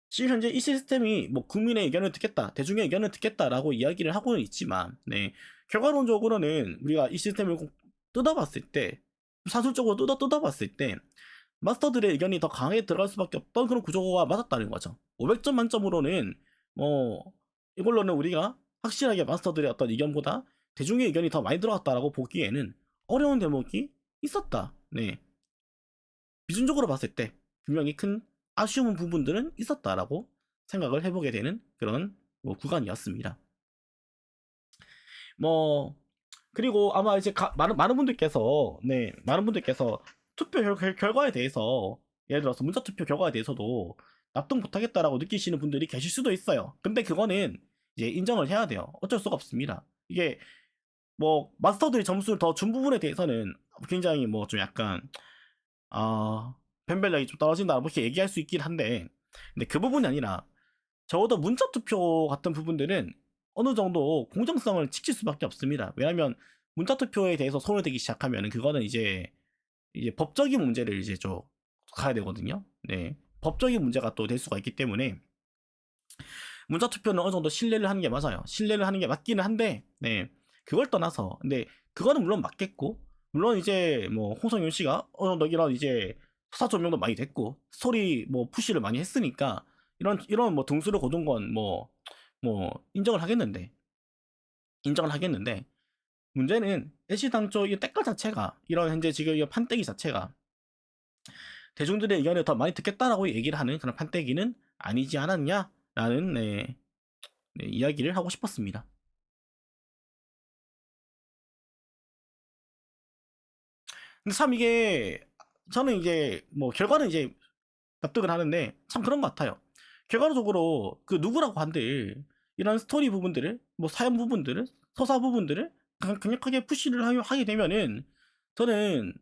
지금 현재 이 시스템이 뭐 국민의 의견을 듣겠다, 대중의 의견을 듣겠다라고 이야기를 하고는 있지만, 네. 결과론적으로는 우리가 이 시스템을 뜯어봤을 때, 사술적으로 뜯어봤을 때, 마스터들의 의견이 더 강하게 들어갈 수밖에 없던 그런 구조가 맞았다는 거죠. 500점 만점으로는, 뭐, 이걸로는 우리가 확실하게 마스터들의 어떤 의견보다 대중의 의견이 더 많이 들어갔다라고 보기에는 어려운 대목이 있었다. 네. 비중적으로 봤을 때 분명히 큰 아쉬운 부분들은 있었다라고 생각을 해보게 되는 그런 뭐 구간이었습니다. 뭐 그리고 아마 이제 많은 분들께서 많은 분들께서 투표 결과에 대해서 예를 들어서 문자투표 결과에 대해서도 납득 못하겠다라고 느끼시는 분들이 계실 수도 있어요. 근데 그거는 이제 인정을 해야 돼요. 어쩔 수가 없습니다. 이게 뭐 마스터들이 점수를 더 준 부분에 대해서는 굉장히 뭐 좀 약간 아 팬밸력이 좀 떨어진다 뭐 이렇게 얘기할 수 있긴 한데 근데 그 부분이 아니라 적어도 문자투표 같은 부분들은 어느 정도 공정성을 지킬 수밖에 없습니다. 왜냐하면 문자투표에 대해서 손을 대기 시작하면 그거는 이제 법적인 문제를 이제 좀 가야 되거든요. 네, 법적인 문제가 또 될 수가 있기 때문에 문자투표는 어느 정도 신뢰를 하는 게 맞아요. 신뢰를 하는 게 맞기는 한데, 네, 그걸 떠나서 근데 그거는 물론 맞겠고, 물론 이제 뭐 홍성윤 씨가 어느 정도 이런 이제 수사 조명도 많이 됐고 스토리 뭐 푸시를 많이 했으니까 이런 뭐 등수를 거둔 건 뭐 인정을 하겠는데 문제는 애시당초 이 때깔 자체가 이런 현재 지금 이 판때기 자체가 대중들의 의견을 더 많이 듣겠다라고 얘기를 하는 그런 판때기는 아니지 않았냐라는 이야기를 하고 싶었습니다. 근데 참 이게 저는 이제 뭐 결과는 이제 납득을 하는데 참 그런 것 같아요. 결과적으로 그 누구라고 한들 이런 스토리 부분들을 뭐 사연 부분들을 서사 부분들을 강력하게 푸시를 하게 되면은 저는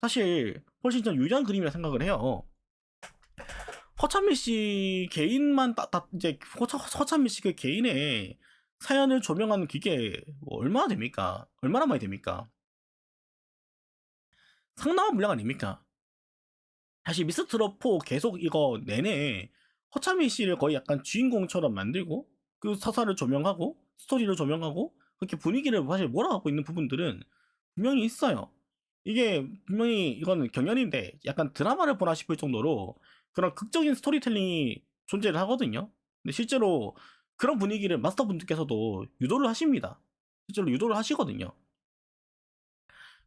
사실 훨씬 좀 유리한 그림이라 생각을 해요. 허찬미 씨 개인만 이제 허찬미 씨 그 개인의 사연을 조명하는 기계 뭐 얼마나 됩니까? 얼마나 많이 됩니까? 상당한 물량 아닙니까? 사실 미스트롯4 계속 이거 내내 허차미 씨를 거의 약간 주인공처럼 만들고 그 서사를 조명하고 스토리를 조명하고 그렇게 분위기를 사실 몰아가고 있는 부분들은 분명히 있어요. 이게 분명히 이거는 경연인데 약간 드라마를 보나 싶을 정도로 그런 극적인 스토리텔링이 존재를 하거든요. 근데 실제로 그런 분위기를 마스터분들께서도 유도를 하십니다. 실제로 유도를 하시거든요.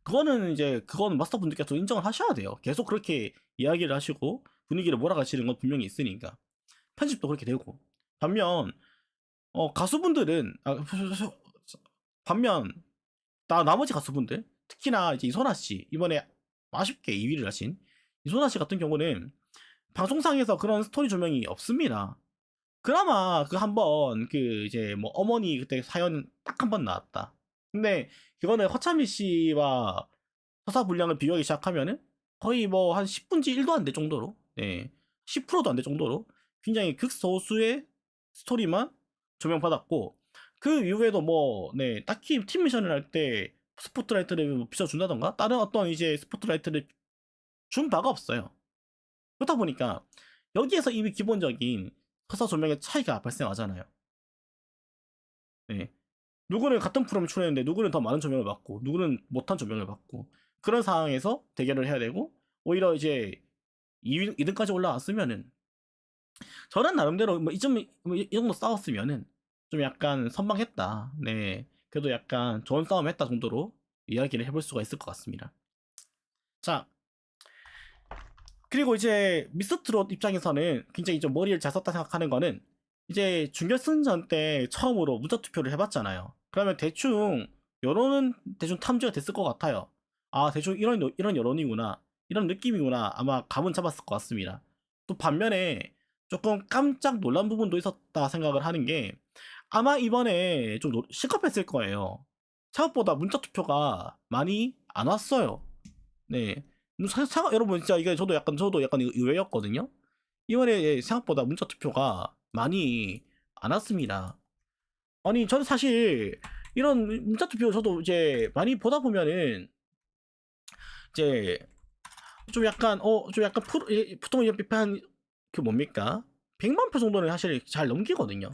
그건 마스터분들께서 인정을 하셔야 돼요. 계속 그렇게 이야기를 하시고 분위기를 몰아가시는 건 분명히 있으니까. 편집도 그렇게 되고. 반면 가수분들은 반면 나머지 가수분들 특히나 이제 이소나 씨 이번에 아쉽게 2위를 하신 이소나 씨 같은 경우는 방송상에서 그런 스토리 조명이 없습니다. 그나마 그 한 번 그 이제 뭐 어머니 그때 사연 딱 한 번 나왔다. 근데 그거는 허차미 씨와 서사 분량을 비교하기 시작하면은 거의 뭐 한 10분지 1도 안 될 정도로, 10%도 안 될 정도로 굉장히 극소수의 스토리만 조명받았고, 그 이후에도 뭐, 딱히 팀 미션을 할 때 스포트라이트를 뭐 비춰준다던가 다른 어떤 이제 스포트라이트를 준 바가 없어요. 그렇다 보니까 여기에서 이미 기본적인 서사 조명의 차이가 발생하잖아요. 네. 누구는 같은 프로그램 출연했는데 누구는 더 많은 조명을 받고 누구는 못한 조명을 받고 그런 상황에서 대결을 해야 되고 오히려 이제 2등까지 올라왔으면은 저는 나름대로 뭐이 정도 싸웠으면은 좀 약간 선방했다. 네. 그래도 약간 좋은 싸움 했다 정도로 이야기를 해볼 수가 있을 것 같습니다. 자, 그리고 이제 미스트롯 입장에서는 굉장히 좀 머리를 잘 썼다 생각하는 거는 이제 준결승전 때 처음으로 문자 투표를 해봤잖아요. 그러면 대충 여론은 대충 탐지가 됐을 것 같아요. 아, 대충 이런 여론이구나. 이런 느낌이구나. 아마 감은 잡았을 것 같습니다. 또 반면에 조금 깜짝 놀란 부분도 있었다 생각을 하는 게 아마 이번에 좀 시급했을 거예요. 생각보다 문자 투표가 많이 안 왔어요. 네. 여러분 진짜 이게 저도 약간 의외였거든요. 이번에 생각보다 문자 투표가 많이 안 왔습니다. 아니 저는 사실 이런 문자 투표 저도 이제 많이 보다 보면은 이제 좀 약간 보통 이제 한그 뭡니까 100만 표 정도는 사실 잘 넘기거든요.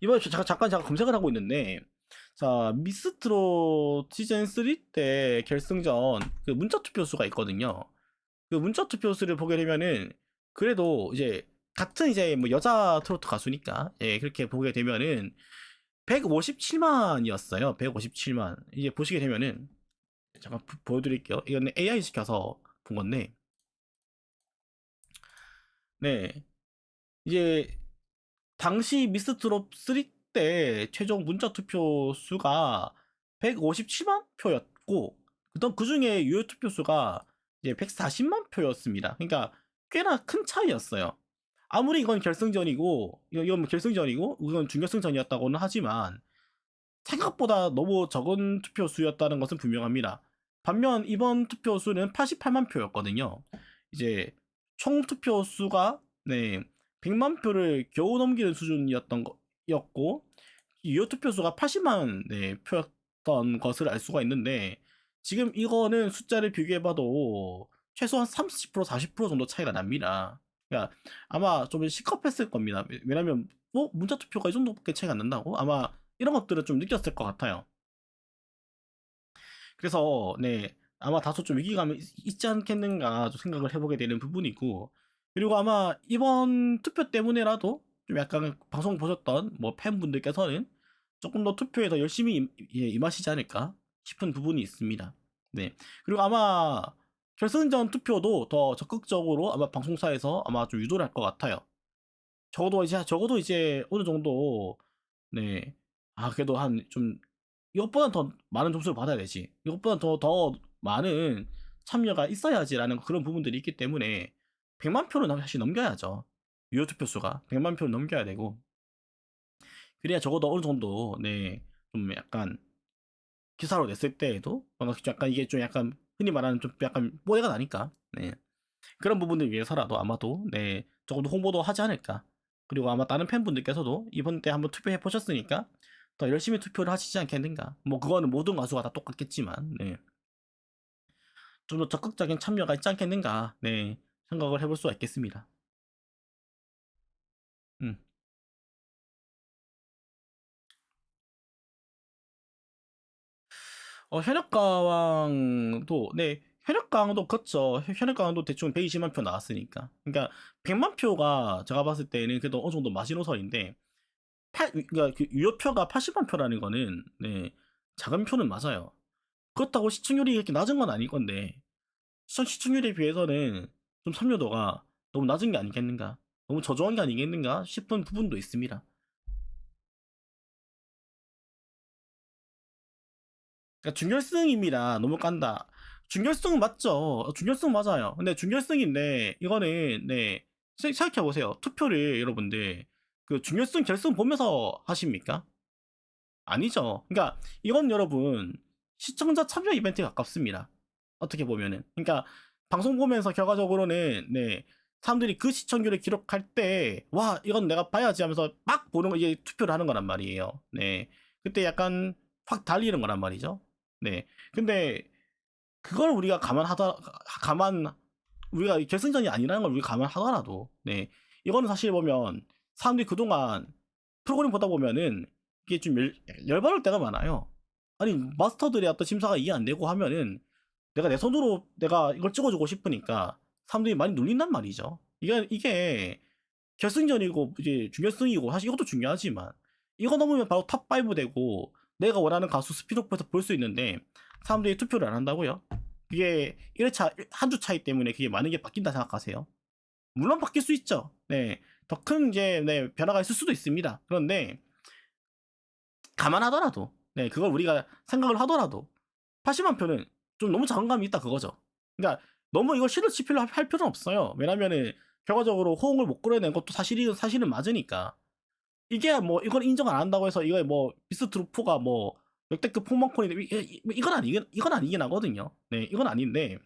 이번에 잠깐 제가 검색을 하고 있는데 자 미스트롯 시즌 3 때 결승전 그 문자 투표 수가 있거든요. 그 문자 투표 수를 보게 되면은 그래도 이제 같은 이제 뭐 여자 트로트 가수니까 그렇게 보게 되면은 157만이었어요. 157만. 이제 보시게 되면은 잠깐 보여드릴게요. 이거는 AI 시켜서 본 건데 네 이제 당시 미스트롯 3 때 최종 문자 투표 수가 157만 표였고, 그 중에 유효 투표 수가 이제 140만 표였습니다. 그러니까 꽤나 큰 차이였어요. 아무리 이건 결승전이고, 이건 준결승전이었다고는 하지만, 생각보다 너무 적은 투표 수였다는 것은 분명합니다. 반면 이번 투표 수는 88만 표였거든요. 이제 총 투표 수가 100만 표를 겨우 넘기는 수준이었던 거였고 유효 투표 수가 80만 표였던 것을 알 수가 있는데 지금 이거는 숫자를 비교해봐도 최소한 30% 40% 정도 차이가 납니다. 그러니까 아마 좀 시급했을 겁니다. 왜냐면 문자 투표가 이 정도밖에 차이가 안 난다고? 아마 이런 것들을 좀 느꼈을 것 같아요. 그래서 아마 다소 좀 위기감이 있지 않겠는가 좀 생각을 해보게 되는 부분이고 그리고 아마 이번 투표 때문에라도 좀 약간 방송 보셨던 뭐 팬분들께서는 조금 더 투표에 더 열심히 임하시지 않을까 싶은 부분이 있습니다. 네. 그리고 아마 결승전 투표도 더 적극적으로 아마 방송사에서 아마 좀 유도를 할 것 같아요. 적어도 이제 어느 정도 네. 그래도 한 좀 이것보다 더 많은 점수를 받아야 되지. 이것보다 더 많은 참여가 있어야지라는 그런 부분들이 있기 때문에 100만 표를 사실 넘겨야죠. 유효 투표 수가 100만 표를 넘겨야 되고 그래야 적어도 어느 정도 네. 좀 약간 기사로 냈을 때에도 뭔가 약간 이게 좀 약간 흔히 말하는 좀 약간 뽀대가 나니까 네. 그런 부분들 위해서라도 아마도 네. 적어도 홍보도 하지 않을까. 그리고 아마 다른 팬분들께서도 이번 때 한번 투표해 보셨으니까 더 열심히 투표를 하시지 않겠는가. 뭐 그거는 모든 가수가 다 똑같겠지만 네. 좀 더 적극적인 참여가 있지 않겠는가. 네. 생각을 해볼 수가 있겠습니다. 음. 현역가왕도 네. 현역가왕도 그렇죠. 현역가왕도 대충 120만 표 나왔으니까. 그러니까 100만 표가 제가 봤을 때는 그래도 어느 정도 마지노선인데 그러니까 그 유효표가 80만 표라는 거는 네. 작은 표는 맞아요. 그렇다고 시청률이 이렇게 낮은 건 아닐 건데 시청률에 비해서는 좀 참여도가 너무 낮은 게 아니겠는가, 너무 저조한 게 아니겠는가 싶은 부분도 있습니다. 그러니까 준결승입니다. 너무 깐다. 준결승 맞죠? 준결승 맞아요. 근데 준결승인데 이거는 네 생각해 보세요. 투표를 여러분들 그 준결승 결승 보면서 하십니까? 아니죠. 그러니까 이건 여러분 시청자 참여 이벤트에 가깝습니다. 어떻게 보면은. 그러니까 방송 보면서 결과적으로는 네 사람들이 그 시청률을 기록할 때 와 이건 내가 봐야지 하면서 막 보는 거 이제 투표를 하는 거란 말이에요. 네. 그때 약간 확 달리는 거란 말이죠. 네. 근데 그걸 우리가 가만 우리가 결승전이 아니라는 걸 우리가 감안하더라도 네 이거는 사실 보면 사람들이 그동안 프로그램 보다 보면은 이게 좀 열받을 때가 많아요. 아니 마스터들의 어떤 심사가 이해 안 되고 하면은 내가 내 손으로 내가 이걸 찍어주고 싶으니까 사람들이 많이 눌린단 말이죠. 이게 결승전이고 이제 준결승이고 사실 이것도 중요하지만 이거 넘으면 바로 탑5 되고 내가 원하는 가수 스피드오프에서 볼 수 있는데 사람들이 투표를 안 한다고요? 그게 1회차 한 주 차이 때문에 그게 많은 게 바뀐다 생각하세요? 물론 바뀔 수 있죠. 네. 더 큰 이제 네, 변화가 있을 수도 있습니다. 그런데 감안하더라도 네, 그걸 우리가 생각을 하더라도 80만 표는 좀 너무 자신감이 있다 그거죠. 그러니까 너무 이걸 실을 지필로 할 필요는 없어요. 왜냐면은 결과적으로 호응을 못 끌어낸 것도 사실은 맞으니까. 이게 뭐 이걸 인정 안 한다고 해서 이거 뭐 비스트루프가 뭐 역대급 폭망콘인데 이건 아니긴 하거든요. 네, 이건 아닌데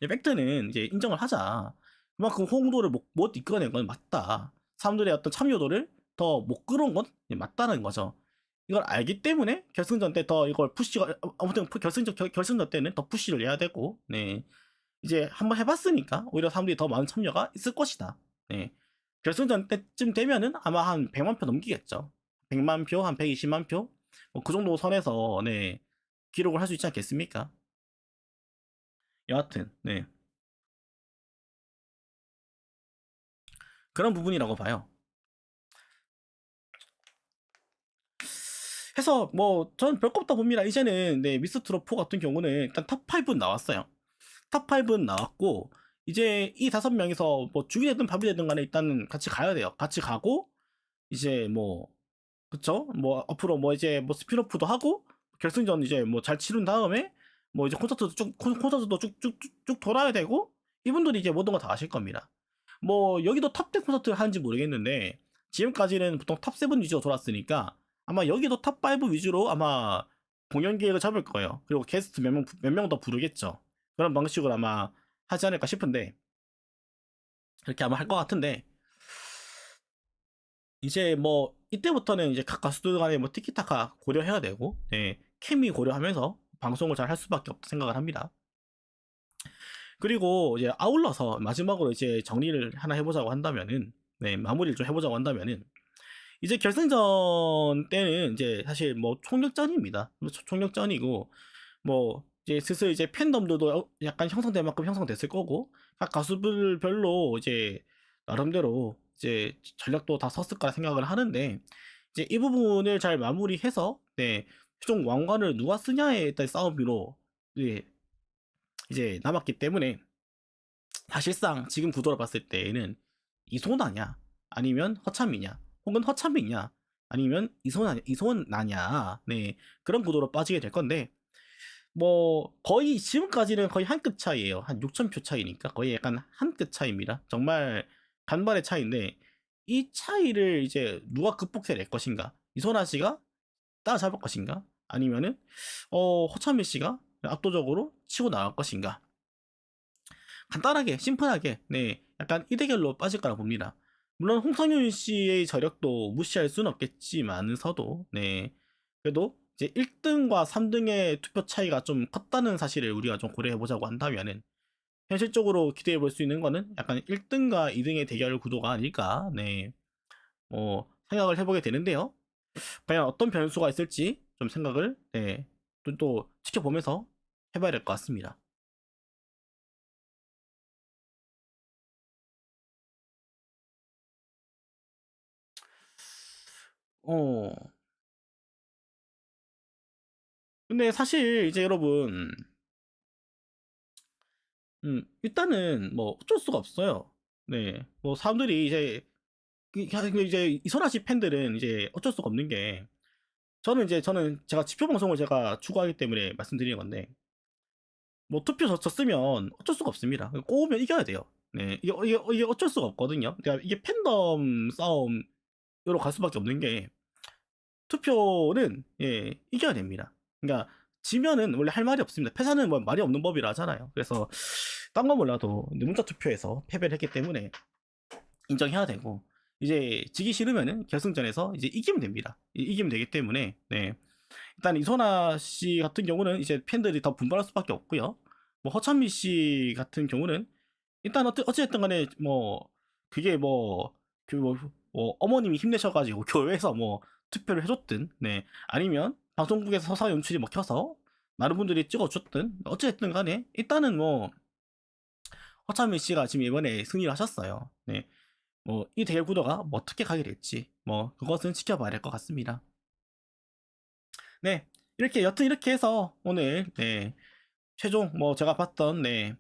팩트는 이제 인정을 하자. 그만큼 호응도를 못 이끌어낸 건 맞다. 사람들의 어떤 참여도를 더 못 끌어온 건 맞다는 거죠. 이걸 알기 때문에 결승전 때 더 이걸 아무튼 결승전 때는 더 푸시를 해야 되고, 네. 이제 한번 해봤으니까 오히려 사람들이 더 많은 참여가 있을 것이다. 네. 결승전 때쯤 되면은 아마 한 100만 표 넘기겠죠. 100만 표, 한 120만 표? 뭐 그 정도 선에서, 네. 기록을 할 수 있지 않겠습니까? 여하튼, 네. 그런 부분이라고 봐요. 해서 뭐 저는 별거 없다 봅니다. 이제는 네, 미스트롯 4 같은 경우는 일단 탑5는 나왔어요. 탑5는 나왔고 이제 이 5명이서 뭐 죽이 되든 밥이 되든 간에 일단은 같이 가야 돼요. 같이 가고 이제 뭐 그쵸? 뭐 앞으로 뭐 이제 뭐 스피노프도 하고 결승전 이제 뭐 잘 치른 다음에 뭐 이제 콘서트도 쭉쭉쭉 돌아야 되고 이분들이 이제 모든 거 다 아실 겁니다. 뭐 여기도 탑10 콘서트 하는지 모르겠는데 지금까지는 보통 탑7 위주로 돌았으니까 아마 여기도 탑5 위주로 아마 공연 계획을 잡을 거예요. 그리고 게스트 몇 명 더 부르겠죠. 그런 방식으로 아마 하지 않을까 싶은데 그렇게 아마 할 것 같은데 이제 뭐 이때부터는 이제 각 가수들 간에 뭐 티키타카 고려해야 되고 네, 케미 고려하면서 방송을 잘 할 수밖에 없다 생각을 합니다. 그리고 이제 아울러서 마지막으로 이제 정리를 하나 해보자고 한다면은 네, 마무리를 좀 해보자고 한다면은 이제 결승전 때는 이제 사실 뭐 총력전입니다. 총력전이고 뭐 이제 슬슬 이제 팬덤들도 약간 형성될 만큼 형성됐을 거고 각 가수들별로 이제 나름대로 이제 전략도 다 섰을 거라 생각을 하는데 이제 이 부분을 잘 마무리해서 네 최종 왕관을 누가 쓰냐에 일단 싸움으로 이제 남았기 때문에 사실상 지금 구도로 봤을 때에는 이소나냐 아니면 허참이냐 혹은 허참이냐 아니면 이소나냐 네 그런 구도로 빠지게 될 건데 뭐 거의 지금까지는 거의 한 끗 차이에요. 한 6,000표 차이니까 거의 약간 한 끗 차이입니다. 정말 간발의 차이인데 이 차이를 이제 누가 극복해낼 것인가? 이소나 씨가 따라잡을 것인가? 아니면은 허찬미 씨가 압도적으로 치고 나갈 것인가? 간단하게 심플하게 네 약간 이 대결로 빠질 거라 봅니다. 물론 홍성윤 씨의 저력도 무시할 수는 없겠지만서도 네 그래도 이제 1등과 3등의 투표 차이가 좀 컸다는 사실을 우리가 좀 고려해 보자고 한다면은 현실적으로 기대해 볼 수 있는 거는 약간 1등과 2등의 대결 구도가 아닐까 네 생각을 해보게 되는데요. 과연 어떤 변수가 있을지 좀 생각을 네, 또 지켜보면서 해봐야 될 것 같습니다. 어, 근데 사실 이제 여러분, 일단은 뭐 어쩔 수가 없어요. 네, 뭐 사람들이 이제 이선아 씨 팬들은 이제 어쩔 수가 없는 게 저는 제가 지표 방송을 제가 추구하기 때문에 말씀드리는 건데 뭐 투표 졌으면 어쩔 수가 없습니다. 꼬우면 이겨야 돼요. 네, 이게 어쩔 수가 없거든요. 그러니까 이게 팬덤 싸움으로 갈 수밖에 없는 게 투표는 이겨야 됩니다. 그러니까 지면은 원래 할 말이 없습니다. 패자는 뭐 말이 없는 법이라 하잖아요. 그래서 딴 건 몰라도 문자 투표에서 패배를 했기 때문에 인정해야 되고 이제 지기 싫으면은 결승전에서 이제 이기면 됩니다. 이기면 되기 때문에 네. 일단 이소나 씨 같은 경우는 이제 팬들이 더 분발할 수밖에 없고요. 뭐 허찬미 씨 같은 경우는 일단 어찌됐든 간에 뭐 그게 뭐 어머님이 힘내셔가지고 교회에서 뭐 투표를 해줬든 네 아니면 방송국에서 서사 연출이 먹혀서 많은 분들이 찍어줬든 어찌됐든 간에 일단은 뭐 허찬미 씨가 지금 이번에 승리를 하셨어요. 네. 뭐 이 대결 구도가 뭐 어떻게 가게 될지 뭐 그것은 지켜봐야 될 것 같습니다. 네. 여튼 이렇게 해서 오늘 네 최종 뭐 제가 봤던 네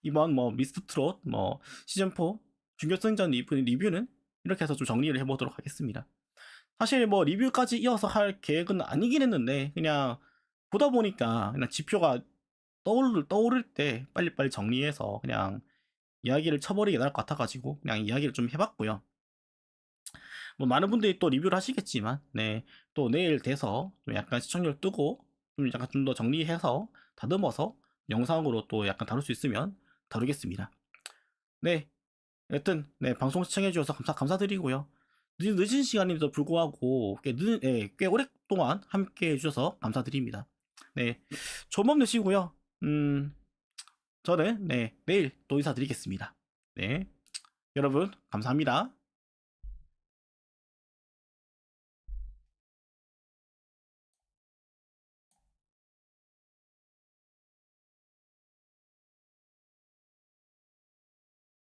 이번 뭐 미스터 트롯 뭐 시즌 4 준결승전 리뷰는 이렇게 해서 좀 정리를 해보도록 하겠습니다. 사실 뭐 리뷰까지 이어서 할 계획은 아니긴 했는데 그냥 보다 보니까 그냥 지표가 떠오를 때 빨리빨리 정리해서 그냥 이야기를 쳐버리게 나을 것 같아가지고 그냥 이야기를 좀 해봤고요. 뭐 많은 분들이 또 리뷰를 하시겠지만 네 또 내일 돼서 좀 약간 시청률 뜨고 좀 약간 좀 더 정리해서 다듬어서 영상으로 또 약간 다룰 수 있으면 다루겠습니다. 네 여튼 네 방송 시청해 주셔서 감사드리고요. 늦은 시간임에도 불구하고 꽤 오랫동안 함께 해주셔서 감사드립니다. 네 좋은 밤 되시고요. 저는 네 내일 또 인사드리겠습니다. 네 여러분 감사합니다.